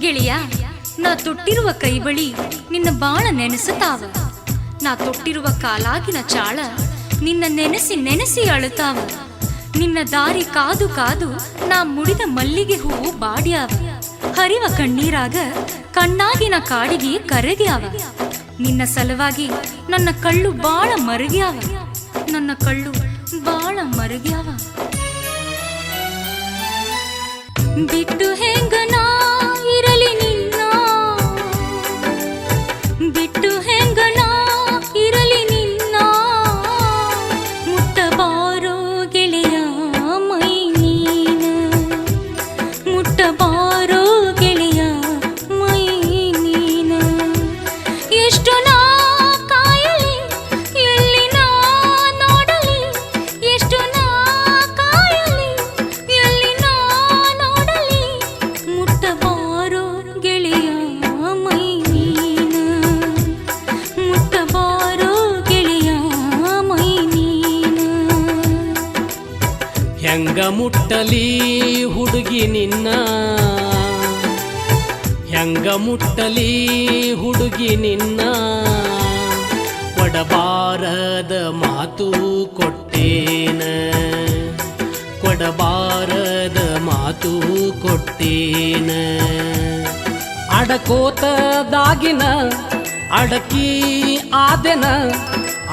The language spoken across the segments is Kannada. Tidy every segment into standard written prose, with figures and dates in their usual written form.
ಗೆಳೆಯ, ನಾ ತೊಟ್ಟಿರುವ ಕೈಬಳಿ ನಿನ್ನ ಬಾಳ ನೆನೆಸುತ್ತಾವ. ನಾ ತೊಟ್ಟಿರುವ ಕಾಲಾಗಿನ ಚಾಳ ನಿನ್ನ ನೆನೆಸಿ ನೆನೆಸಿ ಅಳುತ್ತಾವ. ನಿನ್ನ ದಾರಿ ಕಾದು ಕಾದು ನಾ ಮುಡಿದ ಮಲ್ಲಿಗೆ ಹೂವು ಬಾಡ್ಯಾವ. ಹರಿವ ಕಣ್ಣೀರಾಗ ಕಣ್ಣಾಗಿನ ಕಾಡಿಗೆ ಕರಗ್ಯಾವ. ನಿನ್ನ ಸಲುವಾಗಿ ನನ್ನ ಕಳ್ಳು ಬಾಳ ಮರಗ್ಯಾವ. ನನ್ನ ಕಳ್ಳು ಬಾಳ ಮರಗ್ಯಾವ. ಬಿಟ್ಟು ಹೆಂಗ ನಾ ಇರಲಿ ನಿನ್ನ, ಬಿಟ್ಟು ಹೆಂಗ ನಾ ಇರಲಿ ನಿನ್ನ. ಮುಟ್ಟಬಾರೋ ಗೆಳೆಯ ಮೈ ನೀನ, ಮುಟ್ಟಬಾರೋ ಗೆಳೆಯ ಮೈ ನೀನ. ಎಷ್ಟು ನಾ ಕಾಯಲಿ ಎಲ್ಲಿ ನಾ ನೋಡಲಿ, ಎಷ್ಟು ನಾ ಕಾಯಲಿ ಎಲ್ಲಿ ನಾ ನೋಡಲಿ. ಮುಟ್ಟಬಾರೋ ಗೆಳೆಯ ಮೈ ನೀನ, ಮುಟ್ಟಬಾರೋ ಗೆಳೆಯ ಮೈ ನೀನ. ಹೆಂಗ ಮುಟ್ಟಲಿ ಹುಡುಗಿ ನಿನ್ನ, ಹೆಂಗ ಮುಟ್ಟಲಿ ಹುಡುಗಿ ನಿನ್ನ. ಕೊಡಬಾರದ ಮಾತು ಕೊಟ್ಟೇನ, ಕೊಡಬಾರದ ಮಾತು ಕೊಟ್ಟೇನ. ಅಡಕೋತದಾಗಿನ ಅಡಕಿ ಆದೆನ,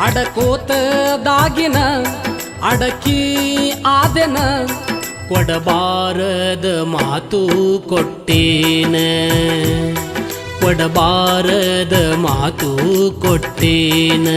ಅಡಕೋತದಾಗಿನ ಅಡಕಿ ಆದೆನ. ಕೊಡಬಾರದ ಮಾತು ಕೊಟ್ಟೇನ, ಕೊಡಬಾರದ ಮಾತು ಕೊಟ್ಟೇನ.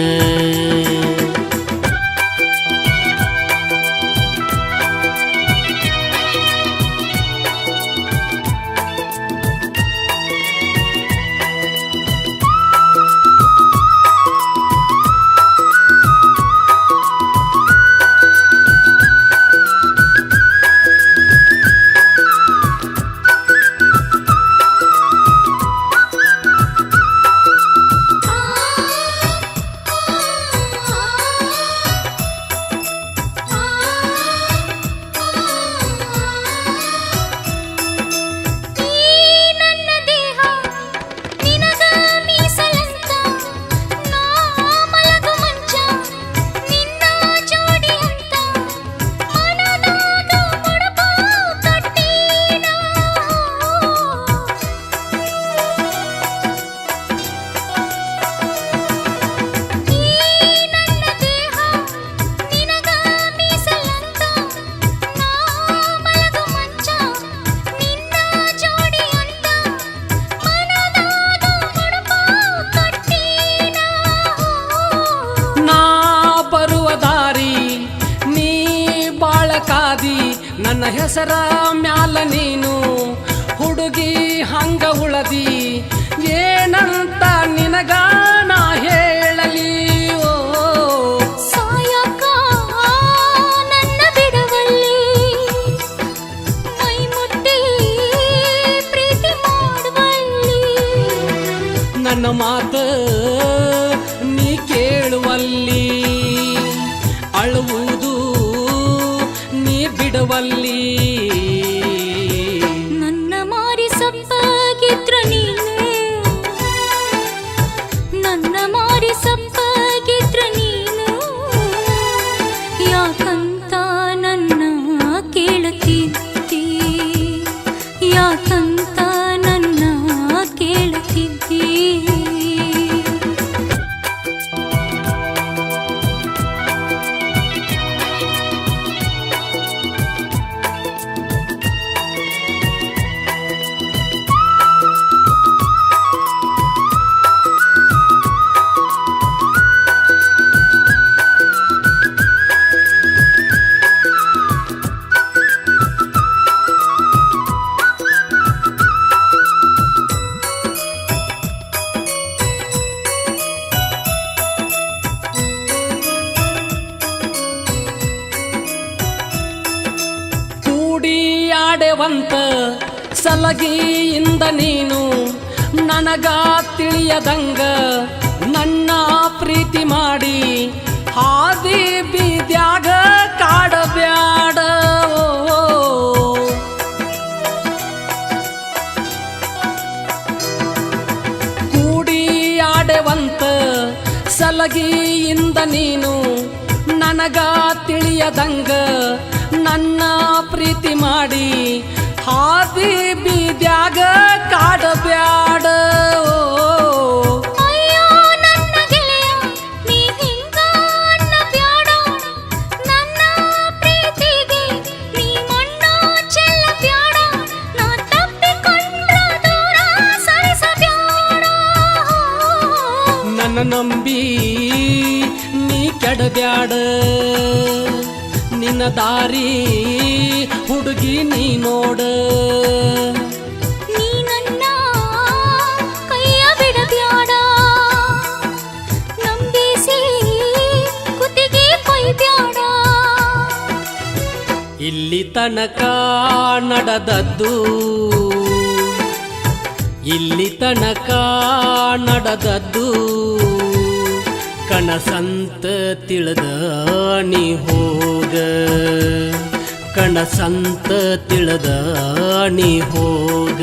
ನನ್ನ ಹೆಸರ ಮ್ಯಾಲ ನೀನು ಹುಡುಗಿ ಹಂಗ ಉಳದಿ. ಏನಂತ ನಿನಗ ನಾ ಹೇಳಲಿ? ಓ ಸಾಯಕ ನನ್ನ ಬಿಡವಲ್ಲಿ, ಮೈ ಮುಟ್ಟಿ ಪ್ರೀತಿ ಮಾಡುವಲ್ಲಿ. ನನ್ನ ಮಾತ ನೀ ಕೇಳುವಲ್ಲಿ, ಅಳುವುದು ನೀ ಬಿಡುವಲ್ಲಿ. ನನ್ನ ಮಾರಿ ಸಪ್ಪಗಿದ್ರ ನೀನು, ನನ್ನ ಮಾರಿ ಸಪ್ಪಗಿದ್ರ ನೀನು. ಯಾಕಂತ ನನ್ನ ಕೇಳುತ್ತಿದ್ದಿ, ಯಾಕಂತ ನನ್ನ ಕೇಳುತ್ತಿದ್ದಿ. ಆಡೆವಂತ ಸಲಗಿಯಿಂದ ನೀನು ನನಗ ತಿಳಿಯದಂಗ ನನ್ನ ಪ್ರೀತಿ ಮಾಡಿ ಹಾದಿ ಬೀದ್ಯಾಗ ಕಾಡಬ್ಯಾಡ. ಒಳಗಿಯಿಂದ ನೀನು ನನಗ ತಿಳಿಯದಂಗ ನನ್ನ ಪ್ರೀತಿ ಮಾಡಿ ಹಾದಿ ಬೀದ್ಯಾಗ ಕಾಡಬ್ಯಾಡ. ಅಯ್ಯೋ ನನ್ನ ಗೆಳೆಯ ನೀ ಹಿಂಗ ಅನ್ನಬ್ಯಾಡ, ನನ್ನ ಪ್ರೀತಿಗೆ ನೀ ಮಣ್ಣು ಚೆಲ್ಲಬ್ಯಾಡ, ನಾ ತಪ್ಪಿಕೊಂಡ್ರ ದೂರ ಸರಿಸಬ್ಯಾಡ. ನನ್ನ ನಂಬಿ ನೀ ಕೆಡಬ್ಯಾಡ, ನಿನ್ನ ದಾರಿ ಹುಡುಗಿ ನೀ ನೋಡ. ನೀ ನನ್ನ ಕೈಯ ಬಿಡಬ್ಯಾಡ, ನಂಬಿಸಿ ಕುತ್ತಿಗೆ ಕೊಯ್ಬ್ಯಾಡ. ಇಲ್ಲಿ ತನಕ ನಡೆದದ್ದು, ಇಲ್ಲಿ ತನಕ ನಡೆದದ್ದು ಕನಸಂತ ತಿಳಿದ ನೀ ಹೋಗ, ಕನಸಂತ ತಿಳಿದ ನೀ ಹೋಗ.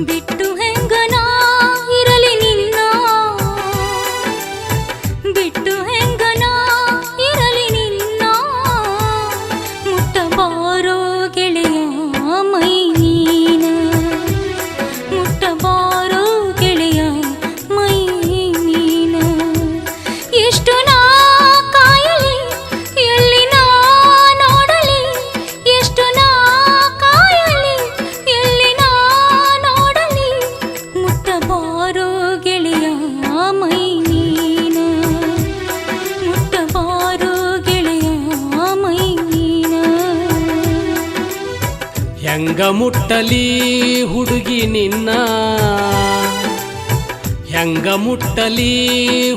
ಬಿಟ್ಟು ಹೆಂಗನ ಇರಲಿ ನಿನ್ನ, ಬಿಟ್ಟು ಹೆಂಗನ ಇರಲಿ ನಿನ್ನ, ಮುಟ್ಟಬಾರೋ ಗೆಳೆಯ ಮೈ ನೀನ, ಮುಟ್ಟಬಾರೋ ಗೆಳೆಯ ಮೈ ನೀನ. ಎಷ್ಟು ನಾ ಕಾಯಲಿ ಎಲ್ಲಿ ನಾ ನೋಡಲಿ, ಎಷ್ಟು ನಾ ಕಾಯಲಿ ಎಲ್ಲಿ ನಾ ನೋಡಲಿ, ಮುಟ್ಟಬಾರೋ ಗೆಳೆಯ ಮೈ ನೀನ, ಮುಟ್ಟಬಾರೋ ಗೆಳೆಯ ಮೈ ನೀನ. ಹೆಂಗ ಮುಟ್ಟಲಿ ಹುಡುಗಿ ನಿನ್ನ, ಹೆಂಗ ಮುಟ್ಟಲಿ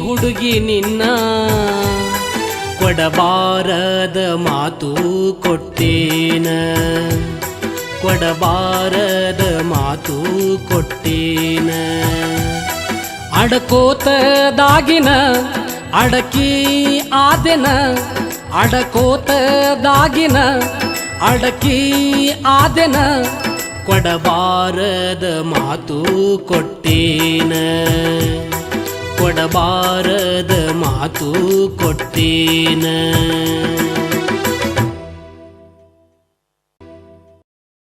ಹುಡುಗಿ ನಿನ್ನ, ಕೊಡಬಾರದ ಮಾತು ಕೊಟ್ಟೇನ, ಕೊಡಬಾರದ ಮಾತು ಕೊಟ್ಟೇನ. ಅಡಕೋತದಾಗಿನ ಅಡಕಿ ಆದೆನ, ಅಡಕೋತದಾಗಿನ ಅಡಕಿ ಆದೆನ, ಕೊಡಬಾರದ ಮಾತು ಕೊಟ್ಟೇನ, ಕೊಡಬಾರದ ಮಾತು ಕೊಟ್ಟೇನ.